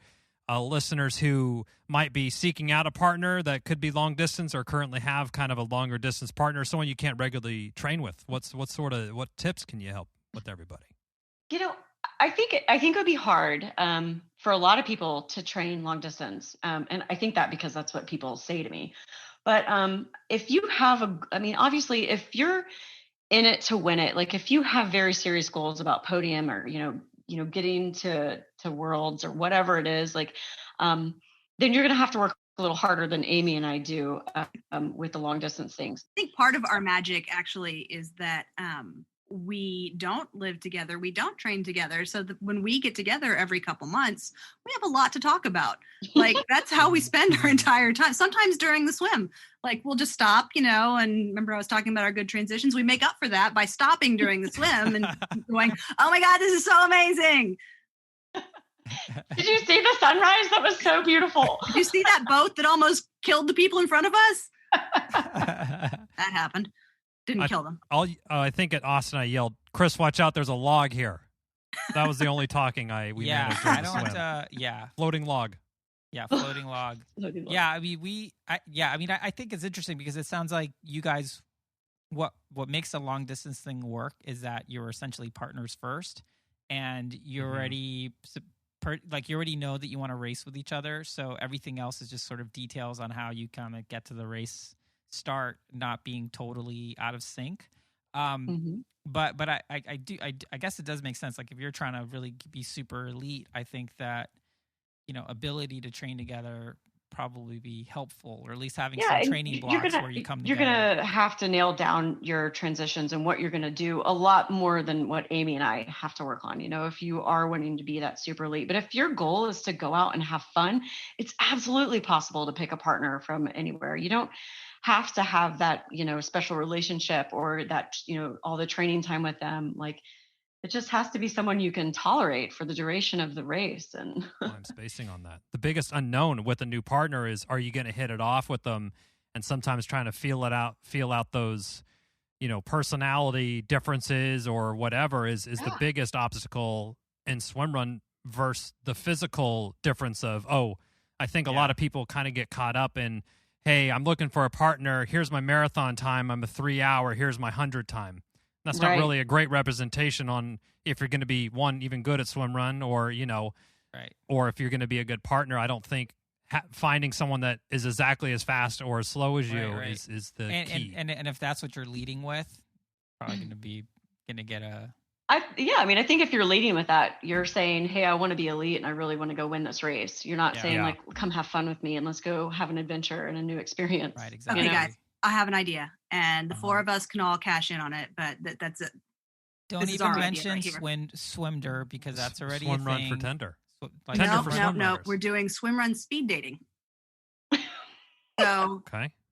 listeners who might be seeking out a partner that could be long distance or currently have kind of a longer distance partner, someone you can't regularly train with? What tips can you help with everybody? You know, I think it would be hard for a lot of people to train long distance, and I think that because that's what people say to me. But if you have obviously, if you're in it to win it, like if you have very serious goals about podium or you know getting to worlds or whatever it is, like then you're going to have to work a little harder than Amy and I do with the long distance things. I think part of our magic actually is that we don't live together. We don't train together. So that when we get together every couple months, we have a lot to talk about. Like that's how we spend our entire time. Sometimes during the swim, like we'll just stop, and remember I was talking about our good transitions. We make up for that by stopping during the swim and going, oh my God, this is so amazing. Did you see the sunrise? That was so beautiful. Did you see that boat that almost killed the people in front of us? That happened. Didn't kill them. I think at Austin I yelled, "Chris, watch out! There's a log here." That was the only talking we managed during the swim. Floating log. Yeah, floating log. Yeah, I mean I think it's interesting because it sounds like you guys, what makes a long distance thing work is that you're essentially partners first, and you already you already know that you want to race with each other. So everything else is just sort of details on how you kind of get to the race start, not being totally out of sync. But I guess it does make sense. Like if you're trying to really be super elite, I think that, ability to train together probably be helpful, or at least having some training blocks where you come together. You're going to have to nail down your transitions and what you're going to do a lot more than what Amy and I have to work on, if you are wanting to be that super elite. But if your goal is to go out and have fun, it's absolutely possible to pick a partner from anywhere. You don't have to have that, special relationship or that, all the training time with them. Like, it just has to be someone you can tolerate for the duration of the race. And I'm spacing on that. The biggest unknown with a new partner is, are you going to hit it off with them? And sometimes trying to feel out those, personality differences or whatever is the biggest obstacle in swim run versus the physical difference of, I think a lot of people kind of get caught up in, hey, I'm looking for a partner. Here's my marathon time. I'm a 3 hour. Here's my 100 time. That's not really a great representation on if you're going to be even good at swim run or, or if you're going to be a good partner. I don't think finding someone that is exactly as fast or as slow as you is the key. And if that's what you're leading with, probably going to get a. I think if you're leading with that, you're saying, hey, I want to be elite and I really want to go win this race. You're not saying like, come have fun with me and let's go have an adventure and a new experience. Right, exactly. Okay, guys, I have an idea and the four of us can all cash in on it, but that's it. Don't even mention Swimder because that's already Swim a run thing. for Tender. No. We're doing swim run speed dating. So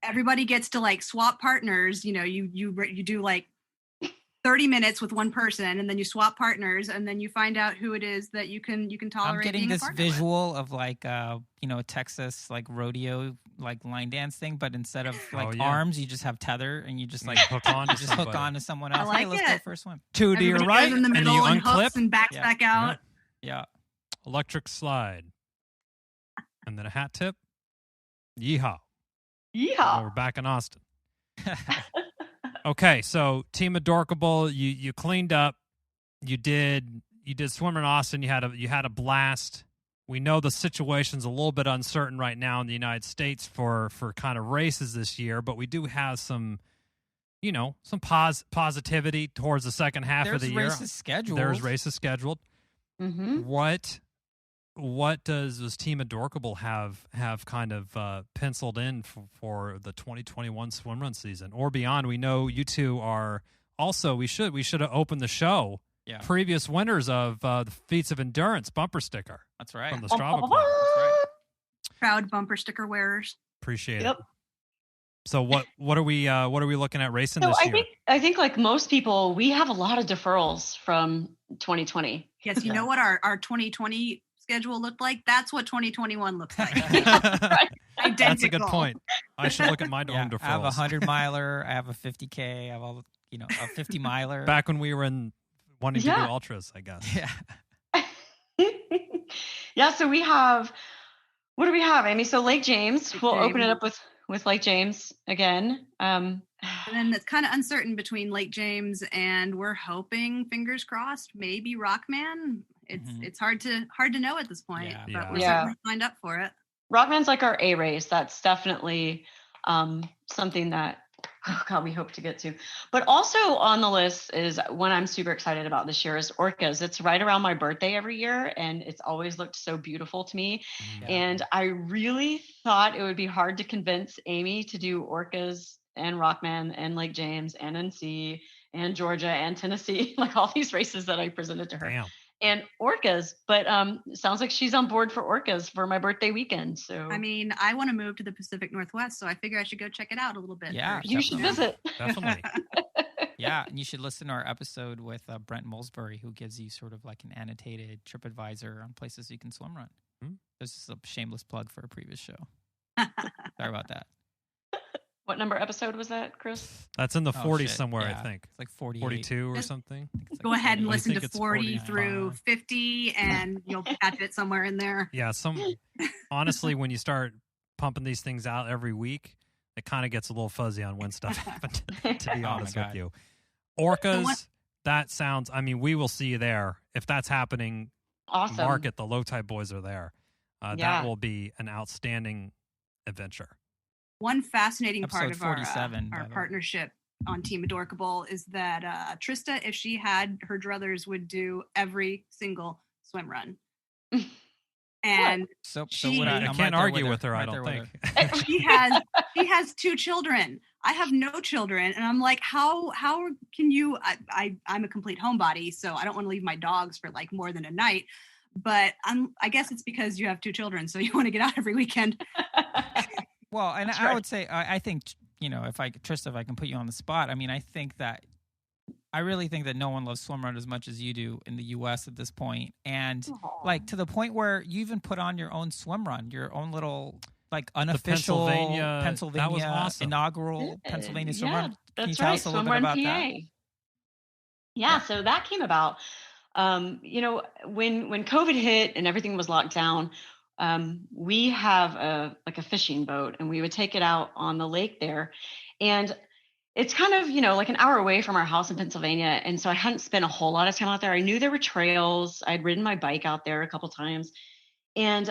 everybody gets to like swap partners. You do like 30 minutes with one person and then you swap partners and then you find out who it is that you can tolerate. I'm getting this visual of like a Texas like rodeo like line dance thing, but instead of arms you just have tether and you just like hook on to someone else. I like let's go for a swim. Two to your right in the middle you and unclip hooks and backs back out. Yeah. Electric slide. And then a hat tip. Yeehaw. We're back in Austin. Okay, so Team ADORKable, you cleaned up. You did swim in Austin. You had a blast. We know the situation's a little bit uncertain right now in the United States for kind of races this year, but we do have some positivity towards the second half of the year. There's races scheduled. Mm-hmm. What does Team ADORKable have kind of penciled in for the 2021 swim run season or beyond? We know you two are also. We should have opened the show. Yeah. Previous winners of the Feats of Endurance bumper sticker. That's right. From the Strava Club. That's right. Proud bumper sticker wearers. Appreciate it. So what are we looking at racing this year? I think like most people, we have a lot of deferrals from 2020. Yes, you know what our 2020 schedule looked like? That's what 2021 looks like. Right. Identical. That's a good point. I should look at my own deferrals. I have a 100-miler. I have a 50K. I have all a 50-miler. Back when we were wanting to do ultras, I guess. Yeah. Yeah. So we have. What do we have, Amy? So Lake James. We'll open it up with Lake James again. And then it's kind of uncertain between Lake James and we're hoping, fingers crossed, maybe Rockman. It's hard to know at this point, but we're certainly signed up for it. Rockman's like our A race. That's definitely something that oh God, we hope to get to. But also on the list is one I'm super excited about this year is orcas. It's right around my birthday every year, and it's always looked so beautiful to me. Yeah. And I really thought it would be hard to convince Amy to do orcas and Rockman and Lake James and NC and Georgia and Tennessee, like all these races that I presented to her. Damn. And orcas, but it sounds like she's on board for orcas for my birthday weekend. So I mean, I want to move to the Pacific Northwest, so I figure I should go check it out a little bit. Yeah, first. you should visit. Definitely. Yeah, and you should listen to our episode with Brent Molesbury, who gives you sort of like an annotated TripAdvisor on places you can swim run. This is a shameless plug for a previous show. Sorry about that. What number episode was that, Chris? That's in the 40s shit. somewhere, Yeah. I think. It's like 48. 42 or something. It's like Go ahead and 48. listen think to it's 40 45. through 50, and you'll catch it somewhere in there. Yeah, honestly, when you start pumping these things out every week, it kind of gets a little fuzzy on when stuff happened, to be Oh my honest with God. you. Orcas, that sounds, I mean, we will see you there. If that's happening, Awesome. mark it. The Low Tide Boyz are there. Yeah. That will be an outstanding adventure. One fascinating part Episode of our 47, by the way. partnership on Team Adorkable is that Trista, if she had her druthers, would do every single swim run. And So She- would I I'm can't right there argue with with her, I Right don't there with think. her. she has 2 children. I have no children, and I'm like, how can you? I'm a complete homebody, so I don't want to leave my dogs for like more than a night. But I guess it's because you have 2 children, so you want to get out every weekend. Well, and That's I right. would say, I think, Trista, if I can put you on the spot, I mean, I really think that no one loves swim run as much as you do in the U.S. at this point. And Aw. like to the point where you even put on your own swim run, your own little like unofficial Pennsylvania- that was awesome. inaugural Pennsylvania swim Yeah, run. Can you that's tell right. us a little Swimrun bit about PA. that? Yeah, so that came about. When COVID hit and everything was locked down, we have a fishing boat, and we would take it out on the lake there, and it's kind of like an hour away from our house in Pennsylvania, and so I hadn't spent a whole lot of time out there. I knew there were trails. I'd ridden my bike out there a couple times, and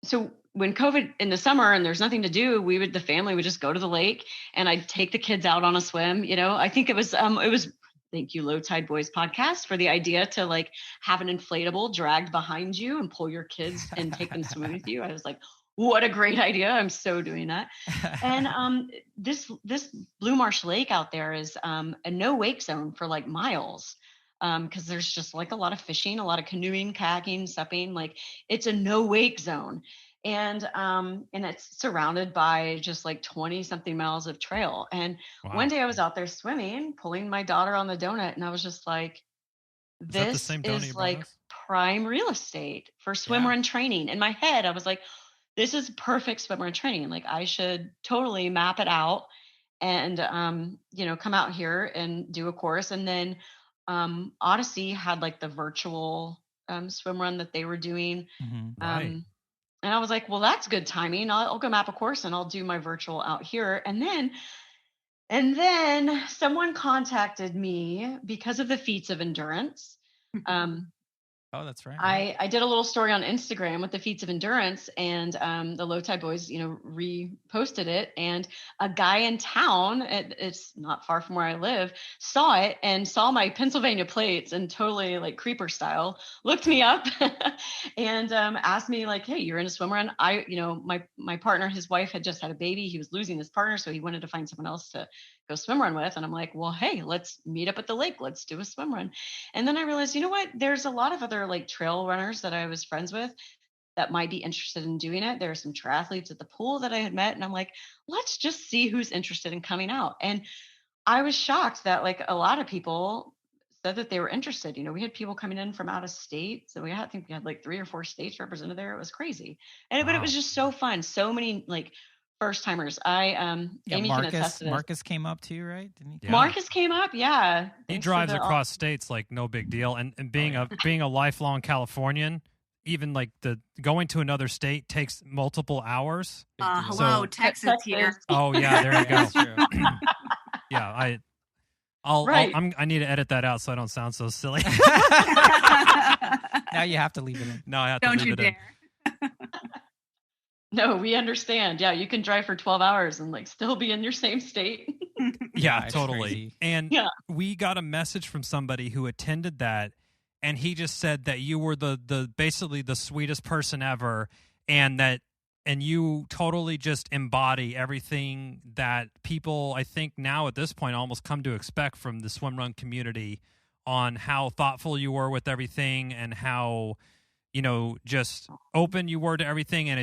so when COVID in the summer and there's nothing to do, the family would just go to the lake, and I'd take the kids out on a swim. I think it was thank you, Low Tide Boyz podcast, for the idea to like have an inflatable dragged behind you and pull your kids and take them swimming with you. I was like, what a great idea. I'm so doing that. And this Blue Marsh Lake out there is a no wake zone for like miles. Because there's just like a lot of fishing, a lot of canoeing, kayaking, supping. Like it's a no wake zone. And it's surrounded by just like 20 something miles of trail. And Wow. one day I was out there swimming, pulling my daughter on the donut, and I was just like, Is that the this same donut you is brought like us? prime real estate for swim Yeah. run training. In my head, I was like, this is perfect swim run training. Like I should totally map it out and come out here and do a course. And then Odyssey had like the virtual swim run that they were doing. Mhm. Right. And I was like, well, that's good timing. I'll go map a course and I'll do my virtual out here. And then someone contacted me because of the feats of endurance. Oh, that's right. I did a little story on Instagram with the feats of endurance, and the Low Tide Boyz, reposted it. And a guy in town, it's not far from where I live, saw it and saw my Pennsylvania plates and totally like creeper style, looked me up and asked me like, hey, you're in a swim run. My partner, his wife had just had a baby. He was losing his partner, so he wanted to find someone else to go swim run with. And I'm like, well, hey, let's meet up at the lake. Let's do a swim run. And then I realized, you know what? There's a lot of other like trail runners that I was friends with that might be interested in doing it. There are some triathletes at the pool that I had met. And I'm like, let's just see who's interested in coming out. And I was shocked that like a lot of people said that they were interested. We had people coming in from out of state. So I think we had like 3 or 4 states represented there. It was crazy. But it Wow. was just so fun. So many like first timers. Amy can attest to this. Marcus came up too, right? Didn't he? Yeah. Marcus came up, yeah. He Thanks drives for the- across states like no big deal. And being a lifelong Californian, even like the going to another state takes multiple hours. Hello, So- Texas here. Oh yeah, there you go. That's true. Yeah, Right. I need to edit that out so I don't sound so silly. Now you have to leave it in. No, I have to Don't leave you it in. dare. No, we understand. Yeah, you can drive for 12 hours and like still be in your same state. Yeah, it's totally. crazy. And Yeah. we got a message from somebody who attended that, and he just said that you were the basically the sweetest person ever, and you totally just embody everything that people, I think now at this point, almost come to expect from the swim run community, on how thoughtful you were with everything and how, just open you were to everything. And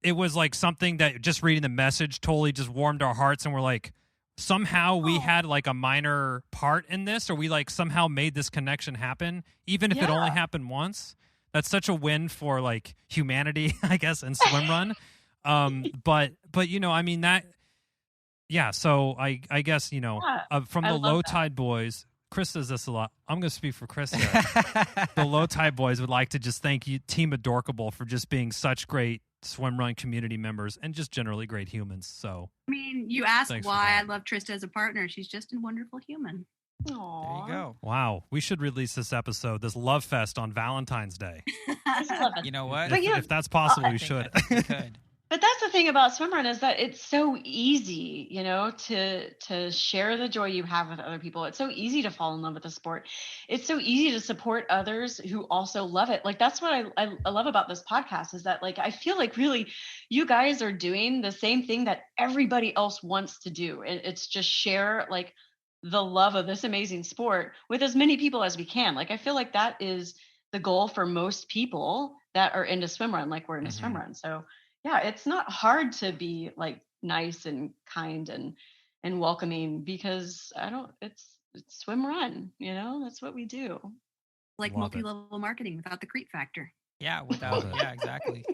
it was like something that just reading the message totally just warmed our hearts, and we're like, somehow we had like a minor part in this, or we like somehow made this connection happen, even if it only happened once. That's such a win for like humanity, I guess, in swim run. But I mean that, yeah. So I guess, from the Low Tide Boyz, Chris says this a lot. I'm going to speak for Chris here. The Low Tide Boyz would like to just thank you, Team ADORKable, for just being such great swim run community members and just generally great humans. So, I mean, you asked Thanks for why that. I love Trista as a partner. She's just a wonderful human. Aww. There you go. wow, we should release this episode, this love fest, on Valentine's Day. You know what? But If that's possible, we I should. think we could. But that's the thing about swimrun, is that it's so easy, to share the joy you have with other people. It's so easy to fall in love with the sport. It's so easy to support others who also love it. Like, that's what I love about this podcast, is that like, I feel like really you guys are doing the same thing that everybody else wants to do. It's just share like the love of this amazing sport with as many people as we can. Like, I feel like that is the goal for most people that are into swimrun, like we're into swimrun. So yeah, it's not hard to be like nice and kind and welcoming, because it's swim run, that's what we do. Like Love it. multi-level marketing without the creep factor. Yeah, Love it. yeah, exactly.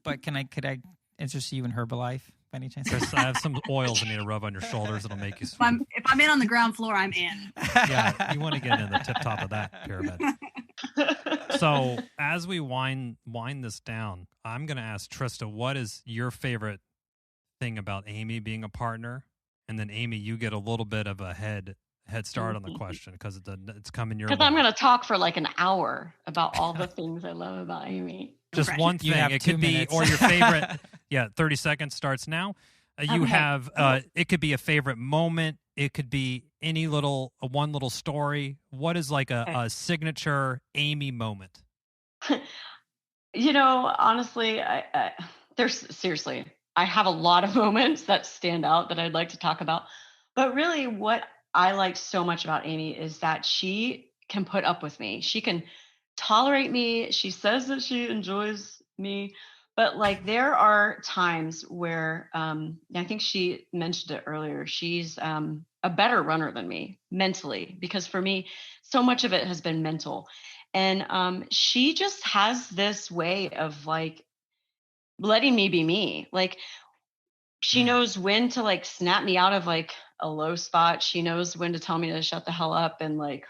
But could I interest you in Herbalife by any chance? Chris, I have some oils I need to rub on your shoulders. It'll make you sweet. If I'm in on the ground floor, I'm in. Yeah, you want to get in the tip top of that pyramid. So as we wind this down, I'm going to ask Trista, what is your favorite thing about Amy being a partner? And then Amy, you get a little bit of a head start on the question, because it's coming your way. Because I'm going to talk for like an hour about all the things I love about Amy. Just Right. one You thing. have It 2 could be, minutes. or your favorite. Yeah, 30 seconds starts now. You Okay. have, it could be a favorite moment. It could be one little story. What is like a signature Amy moment? Honestly, seriously, I have a lot of moments that stand out that I'd like to talk about. But really what I like so much about Amy is that she can put up with me. She can tolerate me. She says that she enjoys me. But like, there are times where I think she mentioned it earlier. She's a better runner than me mentally, because for me, so much of it has been mental. And she just has this way of like letting me be me. Like, she knows when to like snap me out of like a low spot. She knows when to tell me to shut the hell up and like,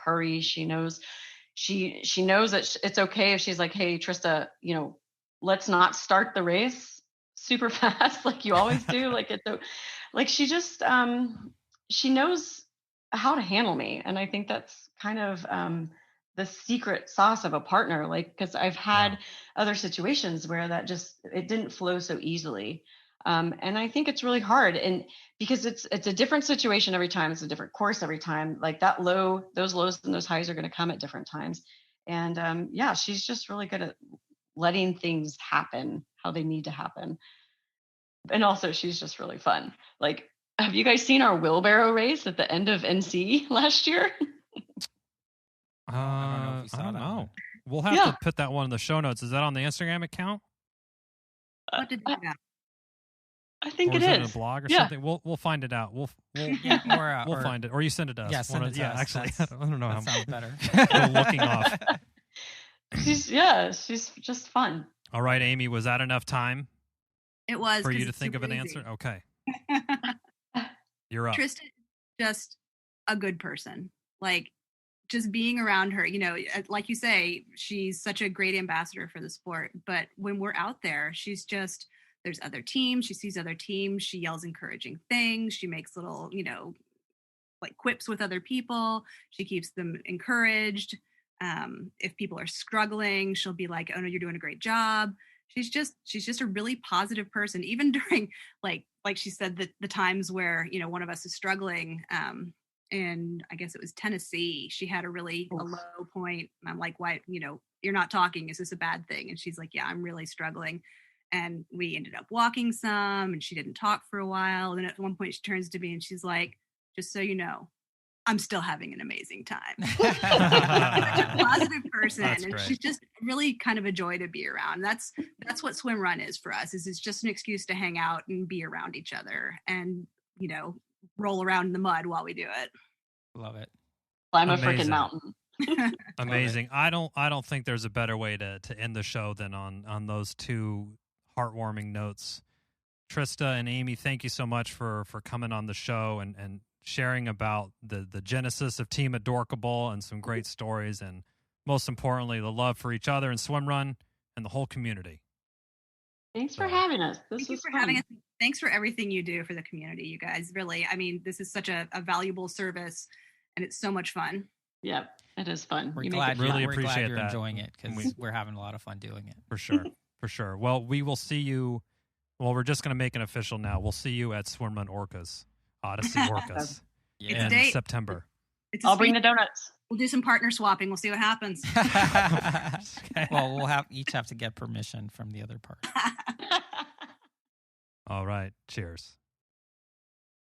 hurry. She knows that it's okay if she's like, hey, Trista, let's not start the race super fast like you always do. Like she just she knows how to handle me, and I think that's kind of the secret sauce of a partner. Like, because I've had other situations where that it didn't flow so easily, and I think it's really hard, and because it's a different situation every time. It's a different course every time. Like those lows and those highs are going to come at different times, and she's just really good at letting things happen how they need to happen. And also, she's just really fun. Like, have you guys seen our wheelbarrow race at the end of NC last year? I don't know if we saw I don't that know. one. We'll have to put that one in the show notes. Is that on the Instagram account? What did you have? I think Or it is it is. a blog or Yeah. something? We'll find it out. We'll Or find it, or you send it to us. Yeah, send it to us. Actually, That's- I don't know how that sounds better. we're looking off. She's just fun. All right, Amy, was that enough time It was for 'cause you to it's think of super an easy. answer? Okay, you're up. Trista is just a good person. Like, just being around her, like you say, she's such a great ambassador for the sport. But when we're out there, there's other teams. She sees other teams. She yells encouraging things. She makes little, like quips with other people. She keeps them encouraged. If people are struggling, she'll be like, oh no, you're doing a great job. she's just a really positive person, even during like she said, the times where, you know, one of us is struggling. And I guess it was Tennessee. She had a low point. And I'm like, why, you know, you're not talking. Is this a bad thing? And she's like, yeah, I'm really struggling. And we ended up walking some, and she didn't talk for a while. And then at one point she turns to me and she's like, just so you know, I'm still having an amazing time. Such a positive person. That's and great. She's just really kind of a joy to be around. That's what Swimrun is for us, is it's just an excuse to hang out and be around each other and, you know, roll around in the mud while we do it. Love it. Climb a Amazing. freaking mountain. Amazing. I don't think there's a better way to end the show than on those two heartwarming notes. Trista and Amy, thank you so much for coming on the show and sharing about the genesis of Team ADORKable and some great stories, and most importantly, the love for each other and Swimrun and the whole community. Thanks for having us. Thank you for having us. Thanks for everything you do for the community, you guys. Really, I mean, this is such a valuable service, and it's so much fun. Yeah, it is fun. We're You make glad, it fun. Really we're appreciate glad you're that. enjoying it, because we're having a lot of fun doing it. For sure. For sure. Well, we will see you. Well, we're just going to make an official now. We'll see you at Swimrun Orcas, Odyssey Orcas, Yeah. in September. I'll bring the donuts. We'll do some partner swapping. We'll see what happens. Okay. Well, we'll each have to get permission from the other part. All right. Cheers.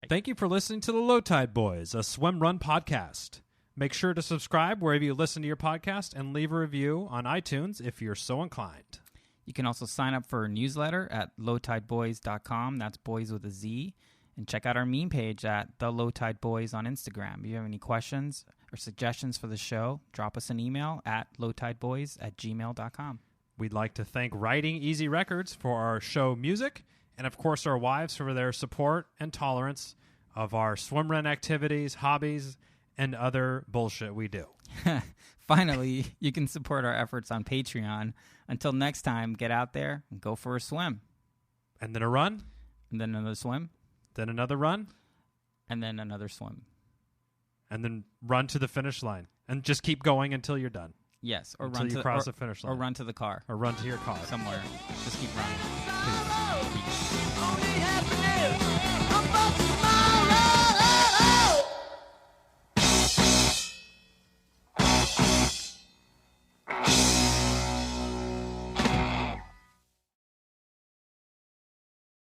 Thank you for listening to the Low Tide Boyz, a Swimrun podcast. Make sure to subscribe wherever you listen to your podcast and leave a review on iTunes if you're so inclined. You can also sign up for a newsletter at lowtideboys.com. That's boys with a Z. And check out our meme page at The Low Tide Boyz on Instagram. If you have any questions or suggestions for the show, drop us an email at lowtideboys@gmail.com. We'd like to thank Writing Easy Records for our show music, and of course our wives for their support and tolerance of our swimrun activities, hobbies, and other bullshit we do. Finally, you can support our efforts on Patreon. Until next time, get out there and go for a swim. And then a run, And then another swim. then another run, And then another swim. and then run to the finish line. And just keep going until you're done. Yes. Or Until run you to cross the finish line. Or run to the car. Or run to your car. Somewhere. Just keep running. Peace. Peace. Only happy